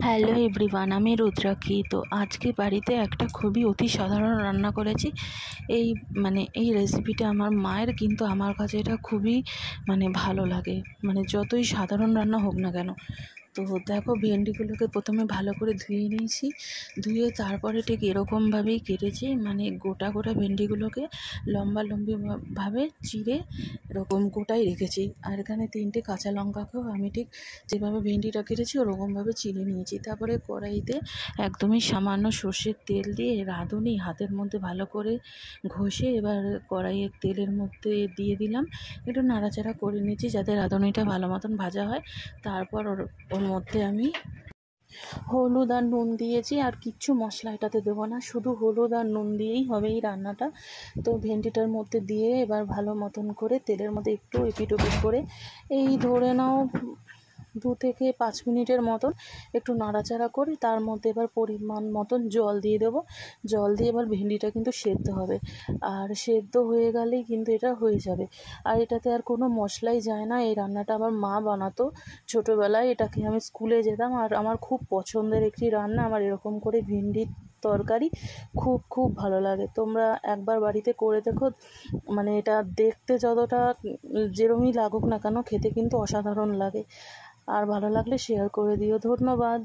Hello everyone, আমি রুদ্রাক্ষী। তো আজকে বাড়িতে একটা খুবই অতি সাধারণ রান্না করেছি। এই রেসিপিটা আমার মায়ের, কিন্তু আমার কাছে এটা খুবই ভালো লাগে। যতই সাধারণ রান্না হোক না কেন। তো দেখো, ভেন্ডিগুলোকে প্রথমে ভালো করে ধুয়ে নিয়েছি। ধুয়ে তারপরে ঠিক এরকমভাবেই কেটেছি, গোটা গোটা ভেন্ডিগুলোকে লম্বাভাবে চিড়ে এরকম গোটাই রেখেছি। আর এখানে 3টে কাঁচা লঙ্কাকেও আমি ঠিক যেভাবে ভেন্ডিটা কেটেছি ওরকমভাবে চিড়ে নিয়েছি। তারপরে কড়াইতে একদমই সামান্য সর্ষের তেল দিয়ে রাঁধুনি হাতের মধ্যে ভালো করে ঘষে এবার কড়াইয়ের তেলের মধ্যে দিয়ে দিলাম। একটু নাড়াচাড়া করে নিয়েছি যাতে রাঁধুনিটা ভালো মতন ভাজা হয়। তারপর ওর মধ্যে আমি হলুদ আর নুন দিয়েছি, আর কিচ্ছু মশলা এটাতে দেবো না, শুধু হলুদ আর নুন দিয়েই হবে এই রান্নাটা। তো ভেন্ডিটার মধ্যে দিয়ে এবার ভালো মতন করে তেলের মধ্যে একটু এপিট ওপিট করে এই ধরে নাও 2 থেকে 5 মিনিটের মতন একটু নাড়াচাড়া করে তার মধ্যে এবার পরিমাণ মতন জল দিয়ে দেবো। জল দিয়ে এবার ভেন্ডিটা কিন্তু সেদ্ধ হবে, আর সেদ্ধ হয়ে গেলেই কিন্তু এটা হয়ে যাবে। আর এটাতে আর কোনো মশলাই যায় না। এই রান্নাটা আমার মা বানাতো ছোটোবেলায়, এটাকে আমি স্কুলে যেতাম, আর আমার খুব পছন্দের একটি রান্না। আমার এরকম করে ভেন্ডির তরকারি খুব খুব ভালো লাগে। তোমরা একবার বাড়িতে করে দেখো। এটা দেখতে যতটা যেরমই লাগুক না কেন, খেতে কিন্তু অসাধারণ লাগে। আর ভালো লাগলে শেয়ার করে দিও। ধন্যবাদ।